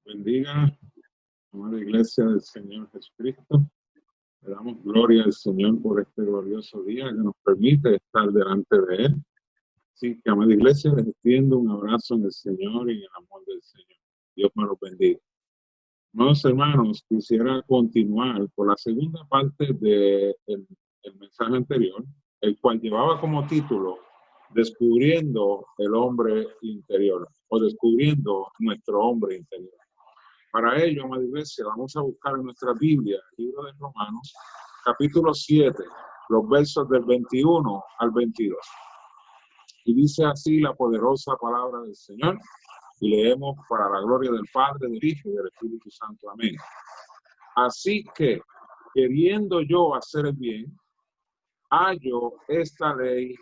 bendiga, amada Iglesia del Señor Jesucristo. Le damos gloria al Señor por este glorioso día que nos permite estar delante de Él. Así que, amada Iglesia, les extiendo un abrazo en el Señor y en el amor del Señor. Dios me los bendiga. Amados hermanos, quisiera continuar por la segunda parte del mensaje anterior, el cual llevaba como título Descubriendo el hombre interior o descubriendo nuestro hombre interior. Para ello, amada Iglesia, vamos a buscar en nuestra Biblia, el libro de Romanos, capítulo 7, los versos del 21 al 22. Y dice así la poderosa palabra del Señor, y leemos para la gloria del Padre, del Hijo y del Espíritu Santo. Amén. Así que, queriendo yo hacer el bien, hallo esta ley,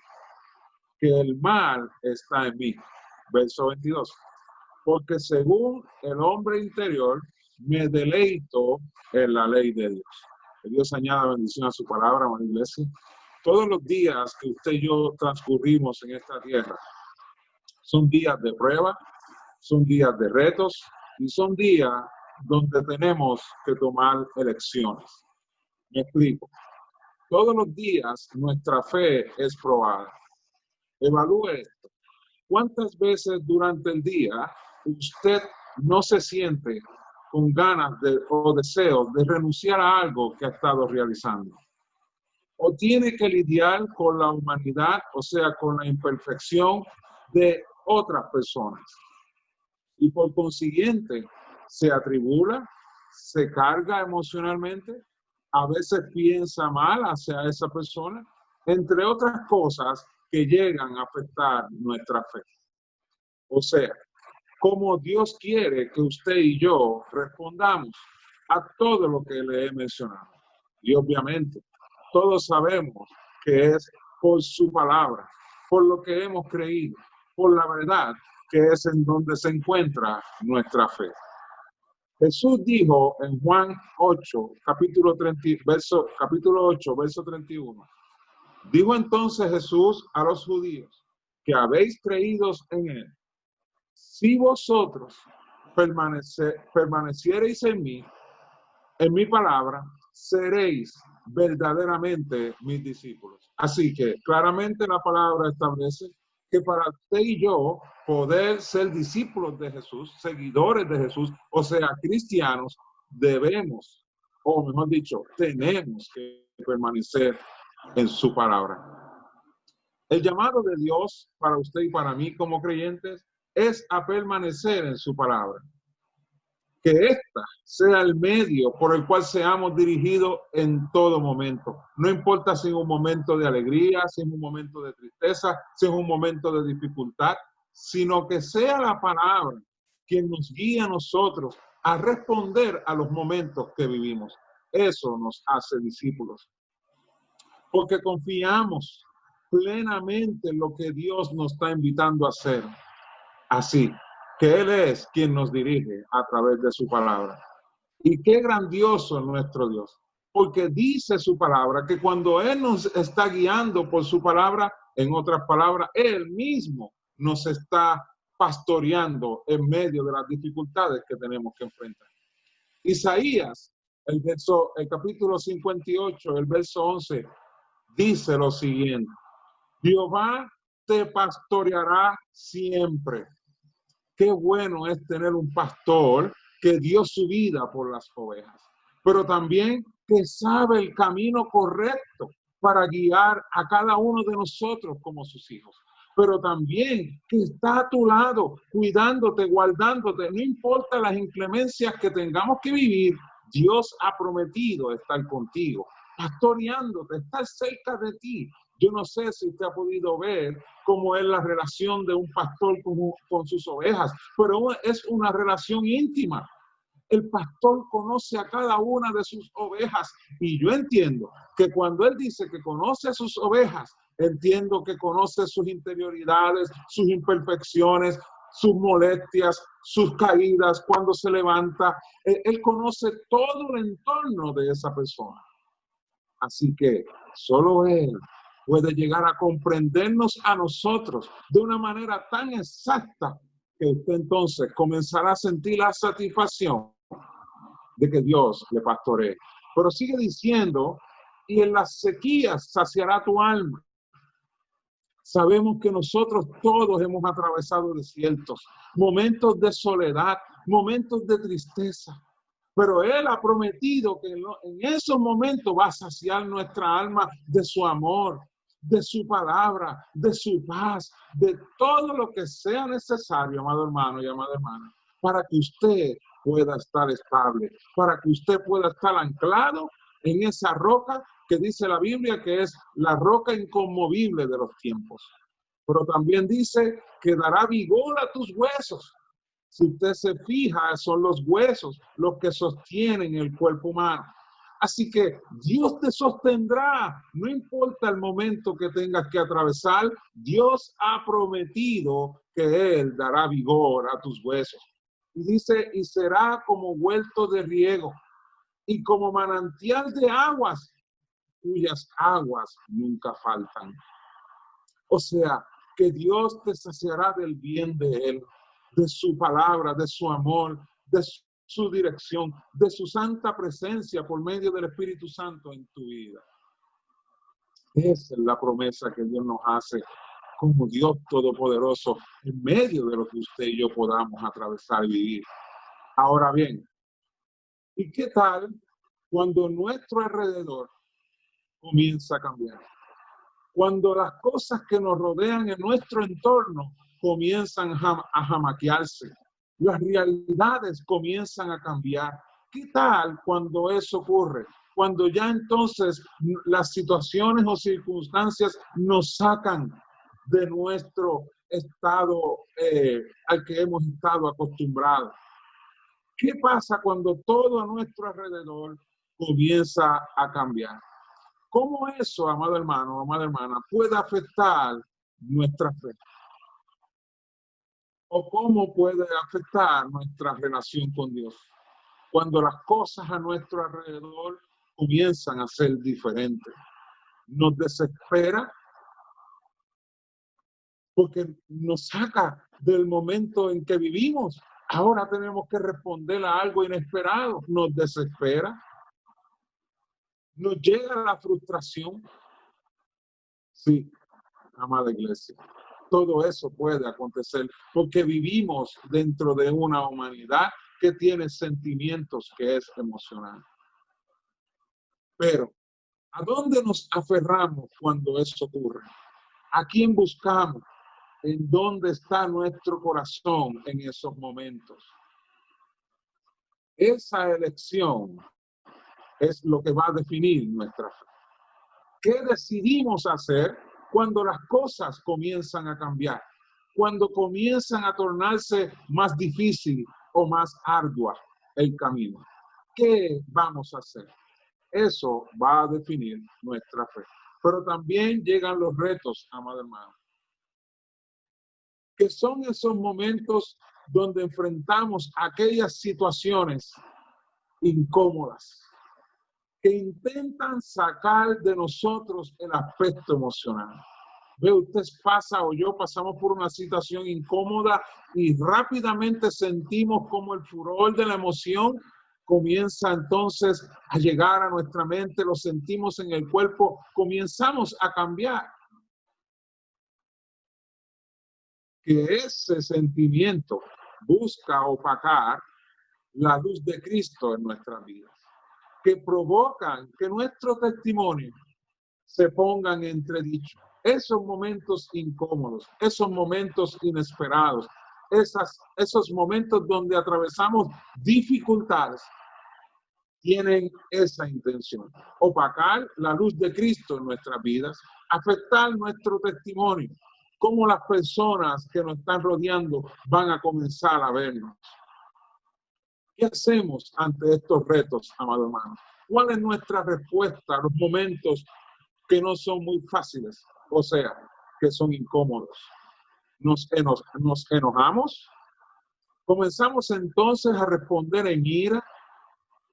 que el mal está en mí. Verso 22. Porque según el hombre interior, me deleito en la ley de Dios. Que Dios añada bendición a su palabra, amada Iglesia. Todos los días que usted y yo transcurrimos en esta tierra son días de prueba, son días de retos y son días donde tenemos que tomar elecciones. Me explico. Todos los días nuestra fe es probada. Evalúe esto. ¿Cuántas veces durante el día usted no se siente con ganas o deseos de renunciar a algo que ha estado realizando? ¿O tiene que lidiar con la humanidad, o sea, con la imperfección de otras personas? Y por consiguiente, se atribula, se carga emocionalmente, a veces piensa mal hacia esa persona, entre otras cosas que llegan a afectar nuestra fe. O sea, como Dios quiere que usted y yo respondamos a todo lo que le he mencionado. Y obviamente, todos sabemos que es por su palabra, por lo que hemos creído, por la verdad, que es en donde se encuentra nuestra fe. Jesús dijo en Juan 8, capítulo 8, verso 31. Dijo entonces Jesús a los judíos que habéis creído en él. Si vosotros permaneciereis en mí, en mi palabra, seréis verdaderamente mis discípulos. Así que claramente la palabra establece que para usted y yo poder ser discípulos de Jesús, seguidores de Jesús, o sea, cristianos, debemos, o mejor dicho, tenemos que permanecer en su palabra. El llamado de Dios para usted y para mí como creyentes es a permanecer en su palabra. Que ésta sea el medio por el cual seamos dirigidos en todo momento. No importa si en un momento de alegría, si en un momento de tristeza, si en un momento de dificultad, sino que sea la palabra quien nos guíe a nosotros a responder a los momentos que vivimos. Eso nos hace discípulos. Porque confiamos plenamente en lo que Dios nos está invitando a hacer. Así que Él es quien nos dirige a través de su palabra. Y qué grandioso es nuestro Dios, porque dice su palabra que cuando Él nos está guiando por su palabra, en otras palabras, Él mismo nos está pastoreando en medio de las dificultades que tenemos que enfrentar. Isaías, el capítulo 58, el verso 11, dice lo siguiente: Jehová te pastoreará siempre. Qué bueno es tener un pastor que dio su vida por las ovejas, pero también que sabe el camino correcto para guiar a cada uno de nosotros como sus hijos, pero también que está a tu lado, cuidándote, guardándote, no importa las inclemencias que tengamos que vivir, Dios ha prometido estar contigo, pastoreándote, estar cerca de ti. Yo no sé si usted ha podido ver cómo es la relación de un pastor con sus ovejas, pero es una relación íntima. El pastor conoce a cada una de sus ovejas y yo entiendo que cuando él dice que conoce a sus ovejas, entiendo que conoce sus interioridades, sus imperfecciones, sus molestias, sus caídas, cuando se levanta. Él conoce todo el entorno de esa persona. Así que solo Él puede llegar a comprendernos a nosotros de una manera tan exacta que usted entonces comenzará a sentir la satisfacción de que Dios le pastoree. Pero sigue diciendo, y en las sequías saciará tu alma. Sabemos que nosotros todos hemos atravesado desiertos, momentos de soledad, momentos de tristeza. Pero Él ha prometido que en esos momentos va a saciar nuestra alma de su amor, de su palabra, de su paz, de todo lo que sea necesario, amado hermano y amada hermana, para que usted pueda estar estable, para que usted pueda estar anclado en esa roca que dice la Biblia que es la roca inconmovible de los tiempos. Pero también dice que dará vigor a tus huesos. Si usted se fija, son los huesos los que sostienen el cuerpo humano. Así que Dios te sostendrá, no importa el momento que tengas que atravesar, Dios ha prometido que Él dará vigor a tus huesos. Y dice, y será como huerto de riego y como manantial de aguas, cuyas aguas nunca faltan. O sea, que Dios te saciará del bien de Él, de su palabra, de su amor, de su dirección, de su santa presencia por medio del Espíritu Santo en tu vida. Esa es la promesa que Dios nos hace como Dios Todopoderoso en medio de lo que usted y yo podamos atravesar y vivir. Ahora bien, ¿y qué tal cuando nuestro alrededor comienza a cambiar? Cuando las cosas que nos rodean en nuestro entorno comienzan a jamaquearse, las realidades comienzan a cambiar. ¿Qué tal cuando eso ocurre? Cuando ya entonces las situaciones o circunstancias nos sacan de nuestro estado al que hemos estado acostumbrados. ¿Qué pasa cuando todo a nuestro alrededor comienza a cambiar? ¿Cómo eso, amado hermano, amada hermana, puede afectar nuestra fe? ¿O cómo puede afectar nuestra relación con Dios? Cuando las cosas a nuestro alrededor comienzan a ser diferentes. Nos desespera porque nos saca del momento en que vivimos. Ahora tenemos que responder a algo inesperado. Nos desespera. Nos llega la frustración. Sí, amada iglesia. Todo eso puede acontecer porque vivimos dentro de una humanidad que tiene sentimientos, que es emocional. Pero, ¿a dónde nos aferramos cuando eso ocurre? ¿A quién buscamos? ¿En dónde está nuestro corazón en esos momentos? Esa elección es lo que va a definir nuestra fe. ¿Qué decidimos hacer cuando las cosas comienzan a cambiar? Cuando comienzan a tornarse más difícil o más ardua el camino. ¿Qué vamos a hacer? Eso va a definir nuestra fe. Pero también llegan los retos, amado hermano, que son esos momentos donde enfrentamos aquellas situaciones incómodas que intentan sacar de nosotros el aspecto emocional. Ve, usted pasa o yo pasamos por una situación incómoda y rápidamente sentimos como el furor de la emoción comienza entonces a llegar a nuestra mente, lo sentimos en el cuerpo, comenzamos a cambiar. Que ese sentimiento busca opacar la luz de Cristo en nuestras vidas, que provocan que nuestro testimonio se pongan en entredicho. Esos momentos incómodos, esos momentos inesperados, esos momentos donde atravesamos dificultades, tienen esa intención, opacar la luz de Cristo en nuestras vidas, afectar nuestro testimonio, cómo las personas que nos están rodeando van a comenzar a vernos. ¿Qué hacemos ante estos retos, amado hermano? ¿Cuál es nuestra respuesta a los momentos que no son muy fáciles? O sea, que son incómodos. ¿Nos enojamos? ¿Comenzamos entonces a responder en ira?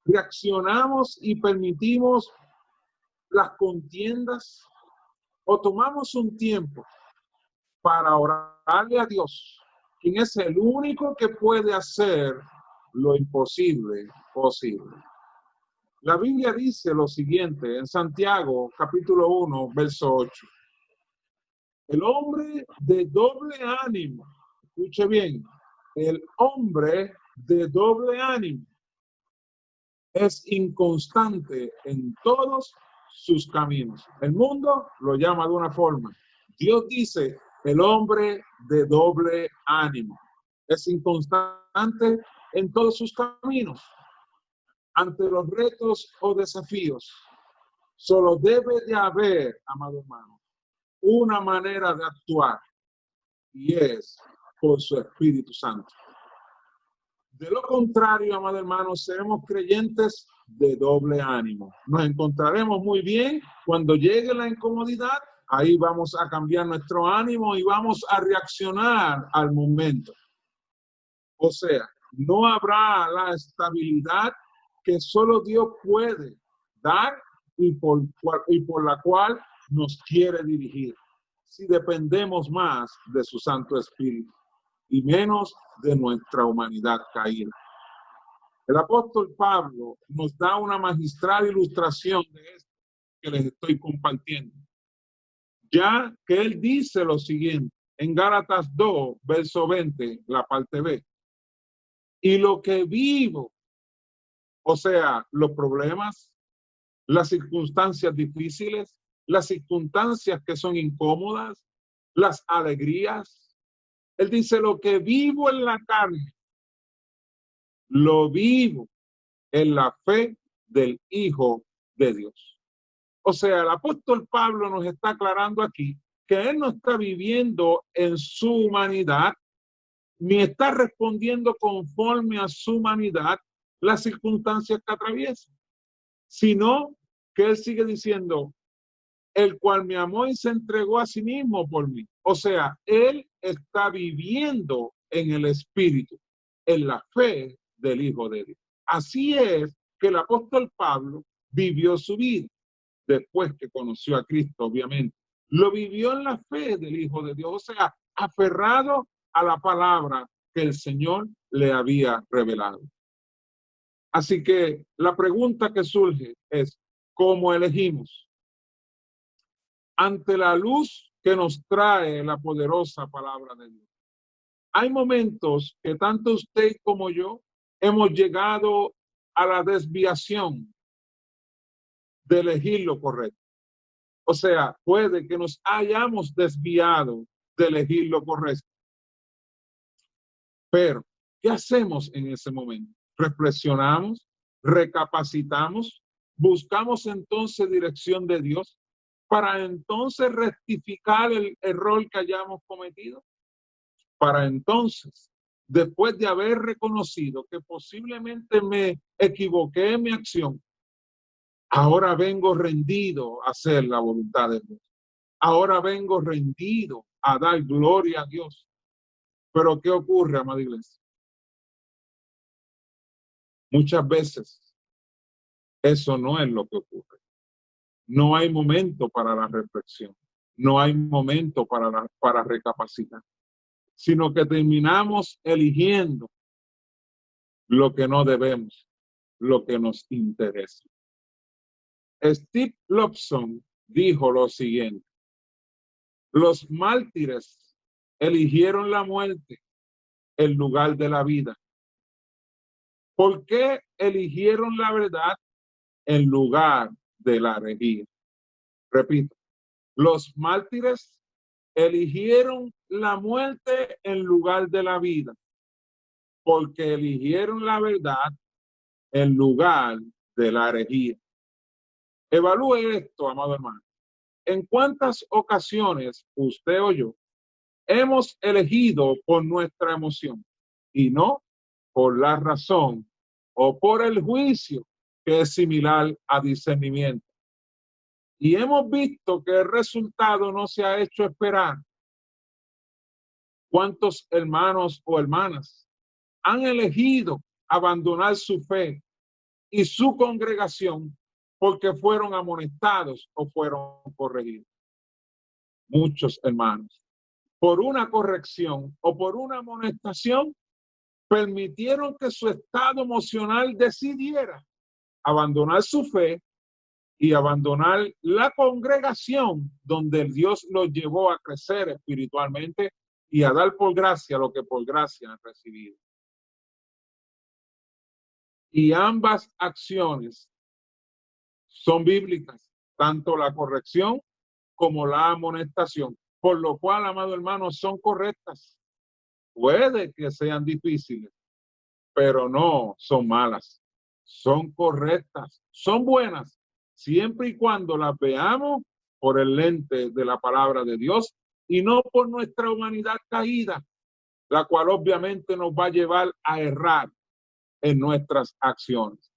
¿Reaccionamos y permitimos las contiendas? ¿O tomamos un tiempo para orarle a Dios quien es el único que puede hacer lo imposible posible. La Biblia dice lo siguiente en Santiago, capítulo 1, verso 8. El hombre de doble ánimo, escuche bien, el hombre de doble ánimo es inconstante en todos sus caminos. El mundo lo llama de una forma. Dios dice, el hombre de doble ánimo es inconstante en todos sus caminos. Ante los retos o desafíos, solo debe de haber, amado hermano, una manera de actuar, y es por su Espíritu Santo. De lo contrario, amado hermano, seremos creyentes de doble ánimo. Nos encontraremos muy bien cuando llegue la incomodidad. Ahí vamos a cambiar nuestro ánimo y vamos a reaccionar al momento. O sea, no habrá la estabilidad que solo Dios puede dar y por la cual nos quiere dirigir, si dependemos más de su Santo Espíritu y menos de nuestra humanidad caída. El apóstol Pablo nos da una magistral ilustración de esto que les estoy compartiendo, ya que él dice lo siguiente en Gálatas 2, verso 20, la parte B. Y lo que vivo, o sea, los problemas, las circunstancias difíciles, las circunstancias que son incómodas, las alegrías. Él dice, lo que vivo en la carne, lo vivo en la fe del Hijo de Dios. O sea, el apóstol Pablo nos está aclarando aquí que él no está viviendo en su humanidad, ni está respondiendo conforme a su humanidad las circunstancias que atraviesa, sino que él sigue diciendo, el cual me amó y se entregó a sí mismo por mí. O sea, él está viviendo en el Espíritu, en la fe del Hijo de Dios. Así es que el apóstol Pablo vivió su vida, después que conoció a Cristo, obviamente. Lo vivió en la fe del Hijo de Dios, o sea, aferrado a la palabra que el Señor le había revelado. Así que la pregunta que surge es, ¿cómo elegimos? Ante la luz que nos trae la poderosa palabra de Dios. Hay momentos que tanto usted como yo hemos llegado a la desviación de elegir lo correcto. O sea, puede que nos hayamos desviado de elegir lo correcto. Pero, ¿qué hacemos en ese momento? Reflexionamos, recapacitamos, buscamos entonces dirección de Dios para entonces rectificar el error que hayamos cometido. Para entonces, después de haber reconocido que posiblemente me equivoqué en mi acción, ahora vengo rendido a hacer la voluntad de Dios. Ahora vengo rendido a dar gloria a Dios. Pero ¿qué ocurre, amada iglesia? Muchas veces eso no es lo que ocurre. No hay momento para la reflexión. No hay momento para recapacitar. Sino que terminamos eligiendo lo que no debemos, lo que nos interesa. Steve Lobson dijo lo siguiente: los mártires eligieron la muerte en lugar de la vida. ¿Por qué eligieron la verdad en lugar de la herejía? Repito, los mártires eligieron la muerte en lugar de la vida, porque eligieron la verdad en lugar de la herejía. Evalúe esto, amado hermano. ¿En cuántas ocasiones usted o yo hemos elegido por nuestra emoción y no por la razón o por el juicio, que es similar a discernimiento? Y hemos visto que el resultado no se ha hecho esperar. ¿Cuántos hermanos o hermanas han elegido abandonar su fe y su congregación porque fueron amonestados o fueron corregidos? Muchos hermanos. por una corrección o por una amonestación, permitieron que su estado emocional decidiera abandonar su fe y abandonar la congregación donde Dios los llevó a crecer espiritualmente y a dar por gracia lo que por gracia han recibido. Y ambas acciones son bíblicas, tanto la corrección como la amonestación, por lo cual, amado hermano, son correctas. Puede que sean difíciles, pero no son malas, son correctas, son buenas, siempre y cuando las veamos por el lente de la palabra de Dios y no por nuestra humanidad caída, la cual obviamente nos va a llevar a errar en nuestras acciones.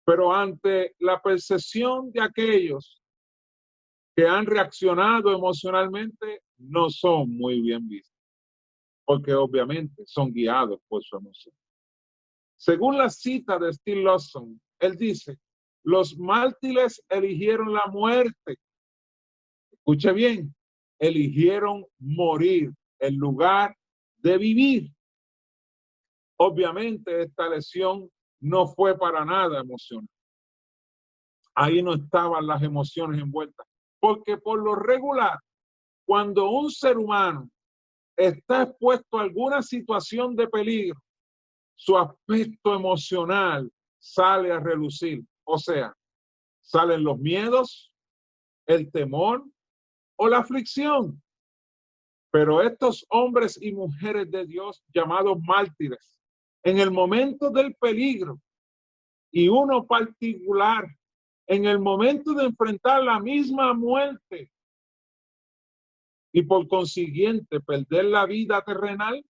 Pero ante la percepción de aquellos que han reaccionado emocionalmente, no son muy bien vistos, porque obviamente son guiados por su emoción. Según la cita de Still Lawson, él dice, los mártires eligieron la muerte. Escuche bien, eligieron morir en lugar de vivir. Obviamente esta lesión no fue para nada emocional. Ahí no estaban las emociones envueltas, porque por lo regular, cuando un ser humano está expuesto a alguna situación de peligro, su aspecto emocional sale a relucir. O sea, salen los miedos, el temor o la aflicción. Pero estos hombres y mujeres de Dios llamados mártires, en el momento del peligro, y uno particular, en el momento de enfrentar la misma muerte y por consiguiente perder la vida terrenal,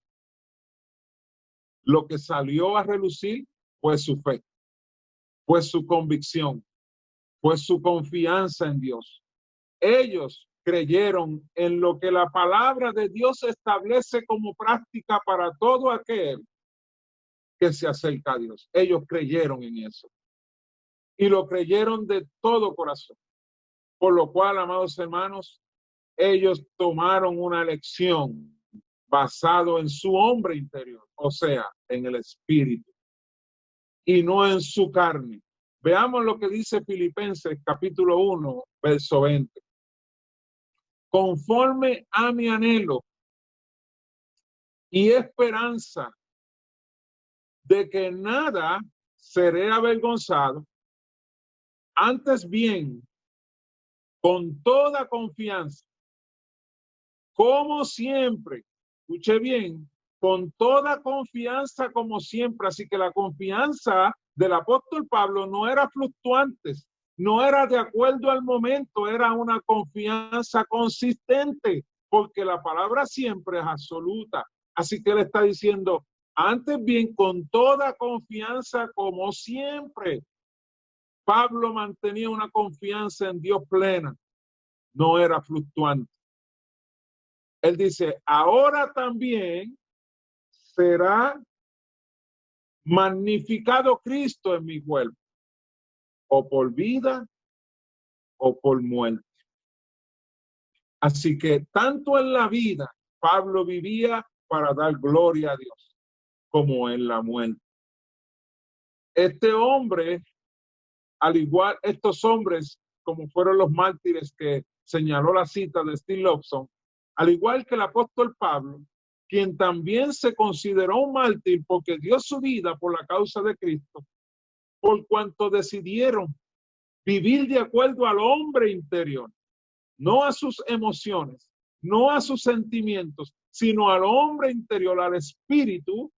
lo que salió a relucir fue su fe, fue su convicción, fue su confianza en Dios. Ellos creyeron en lo que la palabra de Dios establece como práctica para todo aquel que se acerca a Dios. Ellos creyeron en eso. Y lo creyeron de todo corazón. Por lo cual, amados hermanos, ellos tomaron una elección basado en su hombre interior, o sea, en el espíritu, y no en su carne. Veamos lo que dice Filipenses capítulo 1, verso 20. Conforme a mi anhelo y esperanza de que nada seré avergonzado, antes bien, con toda confianza, como siempre, escuche bien, con toda confianza como siempre. Así que la confianza del apóstol Pablo no era fluctuante, no era de acuerdo al momento, era una confianza consistente, porque la palabra siempre es absoluta. Así que él está diciendo, antes bien, con toda confianza como siempre. Pablo mantenía una confianza en Dios plena, no era fluctuante. Él dice, ahora también será magnificado Cristo en mi cuerpo, o por vida o por muerte. Así que tanto en la vida, Pablo vivía para dar gloria a Dios, como en la muerte. Este hombre, al igual, estos hombres, como fueron los mártires que señaló la cita de Still Lawson, al igual que el apóstol Pablo, quien también se consideró un mártir porque dio su vida por la causa de Cristo, por cuanto decidieron vivir de acuerdo al hombre interior, no a sus emociones, no a sus sentimientos, sino al hombre interior, al espíritu,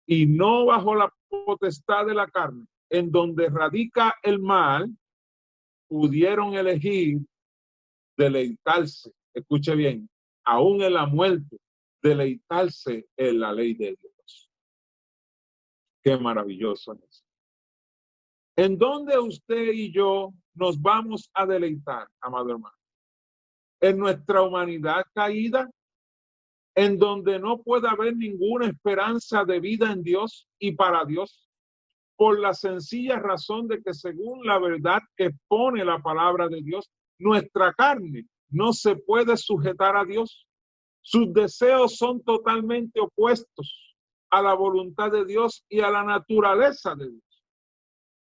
y no bajo la potestad de la carne, en donde radica el mal, pudieron elegir deleitarse, escuche bien, aún en la muerte, deleitarse en la ley de Dios. Qué maravilloso es. ¿En dónde usted y yo nos vamos a deleitar, amado hermano? En nuestra humanidad caída, en donde no puede haber ninguna esperanza de vida en Dios y para Dios, por la sencilla razón de que según la verdad que pone la palabra de Dios, nuestra carne no se puede sujetar a Dios. Sus deseos son totalmente opuestos a la voluntad de Dios y a la naturaleza de Dios.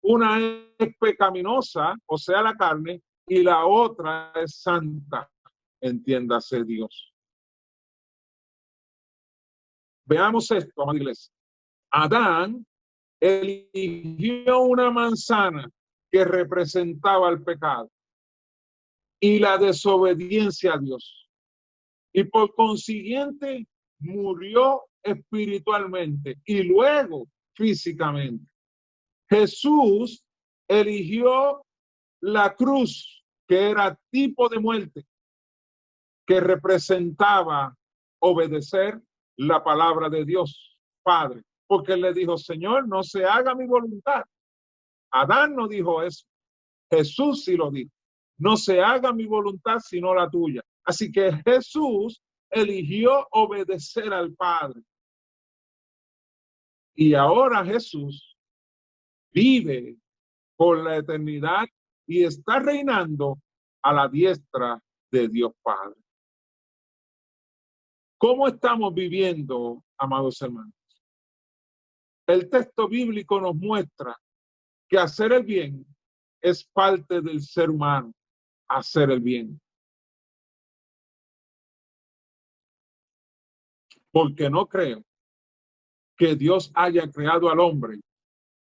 Una es pecaminosa, o sea, la carne, y la otra es santa, entiéndase Dios. Veamos esto, amada iglesia. Adán eligió una manzana que representaba el pecado y la desobediencia a Dios. Y por consiguiente murió espiritualmente y luego físicamente. Jesús eligió la cruz, que era tipo de muerte, que representaba obedecer la palabra de Dios, Padre. Porque él le dijo, Señor, no se haga mi voluntad. Adán no dijo eso. Jesús sí lo dijo. No se haga mi voluntad sino la tuya. Así que Jesús eligió obedecer al Padre. Y ahora Jesús vive por la eternidad y está reinando a la diestra de Dios Padre. ¿Cómo estamos viviendo, amados hermanos? El texto bíblico nos muestra que hacer el bien es parte del ser humano, hacer el bien. Porque no creo que Dios haya creado al hombre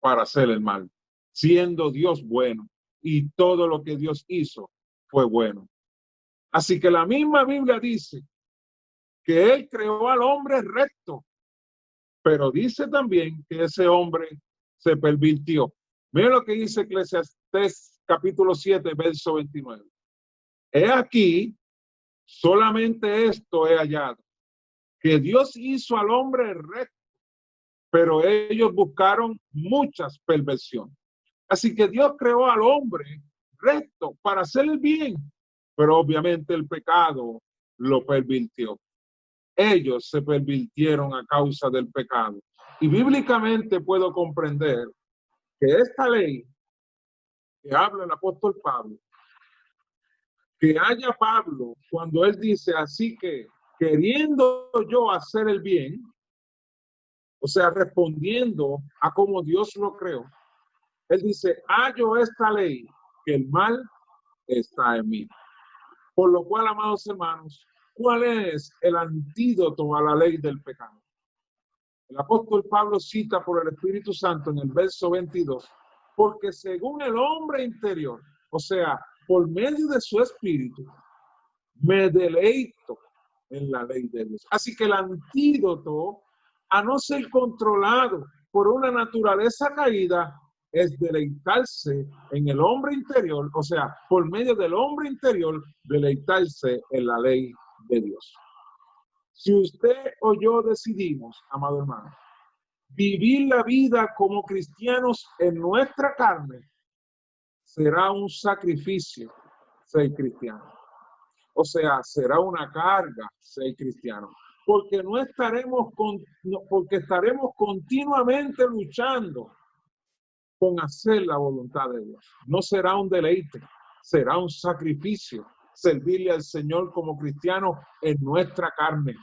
para hacer el mal, siendo Dios bueno, y todo lo que Dios hizo fue bueno. Así que la misma Biblia dice que Él creó al hombre recto, pero dice también que ese hombre se pervirtió. Mira lo que dice Eclesiastés capítulo 7, verso 29. He aquí, solamente esto he hallado, que Dios hizo al hombre recto, pero ellos buscaron muchas perversiones. Así que Dios creó al hombre recto para hacer el bien, pero obviamente el pecado lo pervirtió. Ellos se pervirtieron a causa del pecado. Y bíblicamente puedo comprender que esta ley que habla el apóstol Pablo, que haya Pablo cuando él dice, así que queriendo yo hacer el bien, o sea, respondiendo a cómo Dios lo creó, él dice, hallo esta ley, que el mal está en mí. Por lo cual, amados hermanos, ¿cuál es el antídoto a la ley del pecado? El apóstol Pablo cita por el Espíritu Santo en el verso 22, porque según el hombre interior, o sea, por medio de su espíritu, me deleito en la ley de Dios. Así que el antídoto a no ser controlado por una naturaleza caída es deleitarse en el hombre interior, o sea, por medio del hombre interior, deleitarse en la ley de Dios. Si usted o yo decidimos, amado hermano, vivir la vida como cristianos en nuestra carne, será un sacrificio ser cristiano. O sea, será una carga ser cristiano, porque porque estaremos continuamente luchando con hacer la voluntad de Dios. No será un deleite, será un sacrificio servirle al Señor como cristiano en nuestra carne.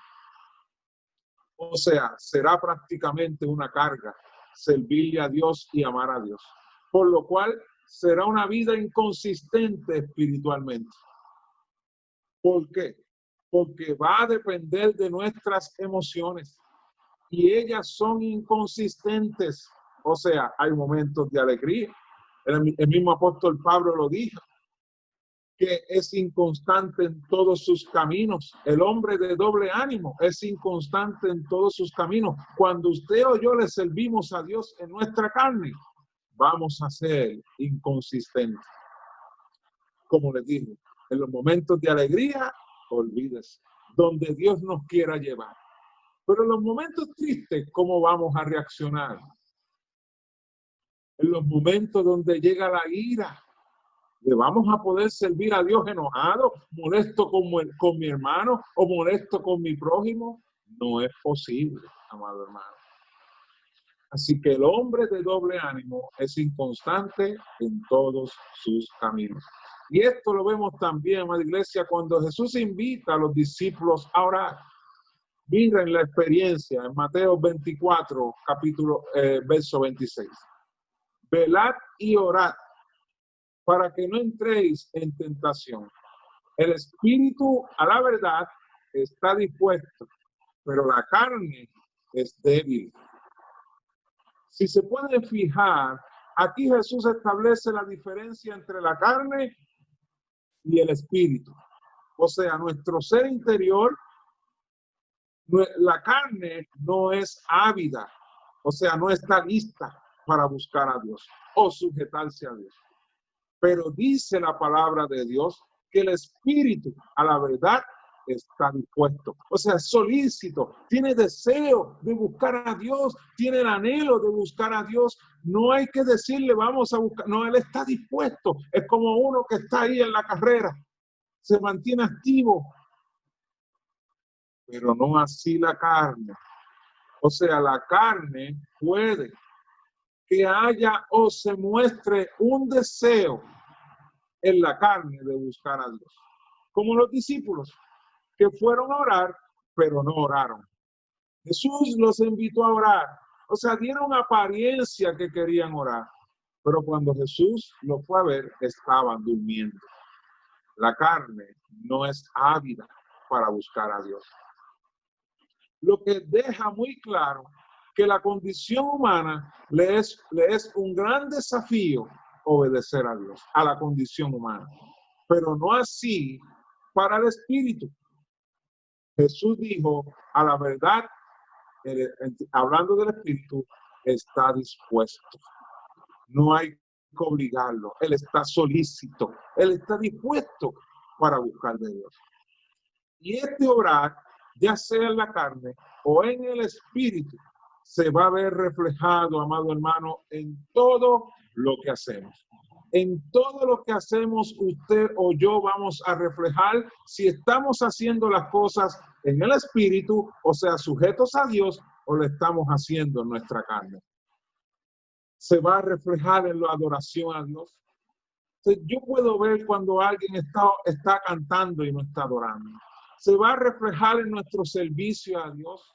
O sea, será prácticamente una carga servirle a Dios y amar a Dios. Por lo cual será una vida inconsistente espiritualmente. ¿Por qué? Porque va a depender de nuestras emociones y ellas son inconsistentes. O sea, hay momentos de alegría. El mismo apóstol Pablo lo dijo, que es inconstante en todos sus caminos. El hombre de doble ánimo es inconstante en todos sus caminos. Cuando usted o yo le servimos a Dios en nuestra carne, vamos a ser inconsistentes. Como les digo, en los momentos de alegría, olvídese, donde Dios nos quiera llevar. Pero en los momentos tristes, ¿cómo vamos a reaccionar? En los momentos donde llega la ira, ¿le vamos a poder servir a Dios enojado, molesto con mi hermano o molesto con mi prójimo? No es posible, amado hermano. Así que el hombre de doble ánimo es inconstante en todos sus caminos. Y esto lo vemos también, amada iglesia, cuando Jesús invita a los discípulos a orar. Miren la experiencia en Mateo 24, verso 26. Velad y orad para que no entréis en tentación. El espíritu, a la verdad, está dispuesto, pero la carne es débil. Si se pueden fijar, aquí Jesús establece la diferencia entre la carne y el espíritu. O sea, nuestro ser interior, la carne no es ávida, o sea, no está lista para buscar a Dios o sujetarse a Dios. Pero dice la palabra de Dios que el espíritu, a la verdad, está dispuesto. O sea, solícito, tiene deseo de buscar a Dios, tiene el anhelo de buscar a Dios. No hay que decirle, vamos a buscar. No, él está dispuesto. Es como uno que está ahí en la carrera. Se mantiene activo. Pero no así la carne. O sea, la carne puede que haya o se muestre un deseo en la carne de buscar a Dios. Como los discípulos que fueron a orar, pero no oraron. Jesús los invitó a orar. O sea, dieron apariencia que querían orar. Pero cuando Jesús los fue a ver, estaban durmiendo. La carne no es ávida para buscar a Dios. Lo que deja muy claro que la condición humana le es un gran desafío obedecer a Dios, a la condición humana. Pero no así para el espíritu. Jesús dijo, a la verdad, hablando del espíritu, está dispuesto. No hay que obligarlo. Él está solícito. Él está dispuesto para buscar de Dios. Y este orar, ya sea en la carne o en el espíritu, se va a ver reflejado, amado hermano, en todo lo que hacemos. En todo lo que hacemos, usted o yo vamos a reflejar si estamos haciendo las cosas en el espíritu, o sea, sujetos a Dios, o lo estamos haciendo en nuestra carne. Se va a reflejar en la adoración a Dios. Entonces, yo puedo ver cuando alguien está cantando y no está adorando. Se va a reflejar en nuestro servicio a Dios.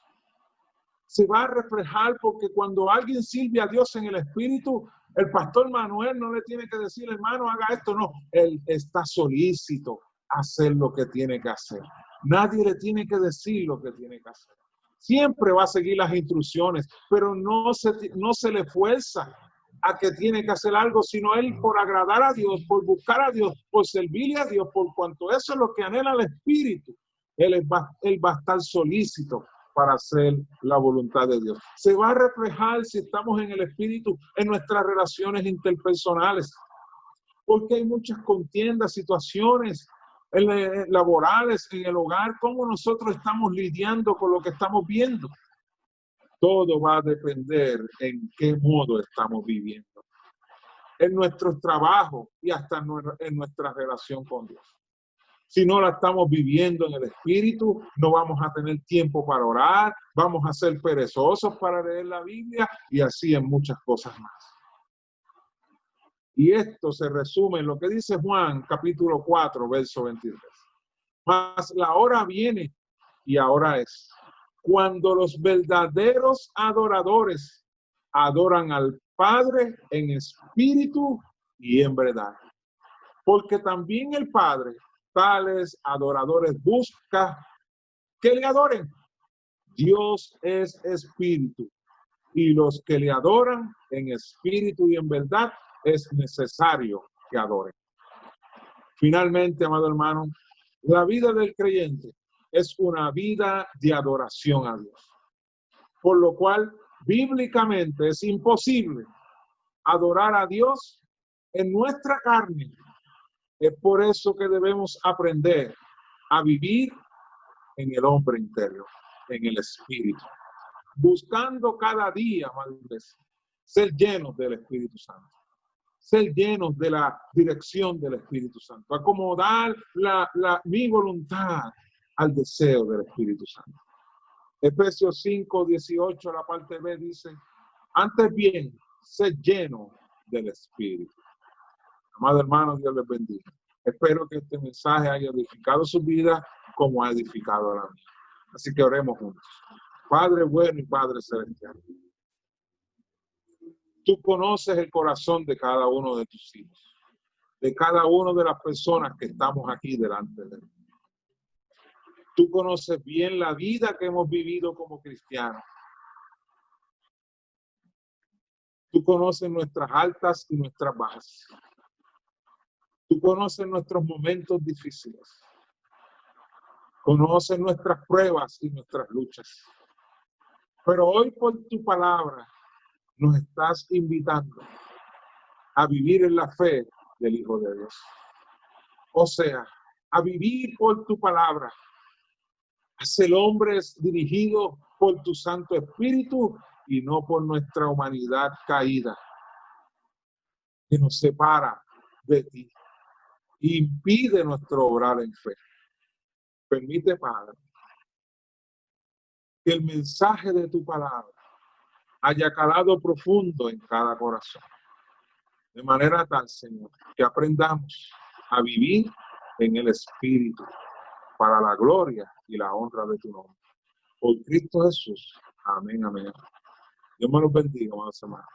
Se va a reflejar porque cuando alguien sirve a Dios en el espíritu, el pastor Manuel no le tiene que decir, hermano, haga esto. No, él está solícito a hacer lo que tiene que hacer. Nadie le tiene que decir lo que tiene que hacer. Siempre va a seguir las instrucciones, pero no se le fuerza a que tiene que hacer algo, sino él por agradar a Dios, por buscar a Dios, por servirle a Dios, por cuanto eso es lo que anhela el espíritu. Él va a estar solícito para hacer la voluntad de Dios. Se va a reflejar si estamos en el espíritu en nuestras relaciones interpersonales, porque hay muchas contiendas, situaciones laborales, en el hogar, cómo nosotros estamos lidiando con lo que estamos viendo. Todo va a depender en qué modo estamos viviendo, en nuestros trabajos y hasta en nuestra relación con Dios. Si no la estamos viviendo en el espíritu, no vamos a tener tiempo para orar, vamos a ser perezosos para leer la Biblia y así en muchas cosas más. Y esto se resume en lo que dice Juan, capítulo 4, verso 23. Mas la hora viene y ahora es, cuando los verdaderos adoradores adoran al Padre en espíritu y en verdad. Porque también el Padre, tales adoradores, busca que le adoren. Dios es espíritu, y los que le adoran en espíritu y en verdad es necesario que adoren. Finalmente, amado hermano, la vida del creyente es una vida de adoración a Dios. Por lo cual, bíblicamente es imposible adorar a Dios en nuestra carne. Es por eso que debemos aprender a vivir en el hombre interior, en el espíritu, buscando cada día, madres, ser llenos del Espíritu Santo, ser llenos de la dirección del Espíritu Santo, acomodar mi voluntad al deseo del Espíritu Santo. Efesios 5, 18, la parte B dice, antes bien, ser lleno del Espíritu. Amado hermano, Dios les bendiga. Espero que este mensaje haya edificado su vida como ha edificado la mía. Así que oremos juntos. Padre bueno y Padre celestial, tú conoces el corazón de cada uno de tus hijos, de cada una de las personas que estamos aquí delante de él. Tú conoces bien la vida que hemos vivido como cristianos. Tú conoces nuestras altas y nuestras bajas. Tú conoces nuestros momentos difíciles. Conoces nuestras pruebas y nuestras luchas. Pero hoy por tu palabra nos estás invitando a vivir en la fe del Hijo de Dios. O sea, a vivir por tu palabra, a ser hombres dirigidos por tu Santo Espíritu y no por nuestra humanidad caída, que nos separa de ti e impide nuestro obrar en fe. Permite, Padre, que el mensaje de tu palabra haya calado profundo en cada corazón. De manera tal, Señor, que aprendamos a vivir en el Espíritu para la gloria y la honra de tu nombre. Por Cristo Jesús. Amén, amén. Dios me los bendiga, amados hermanos.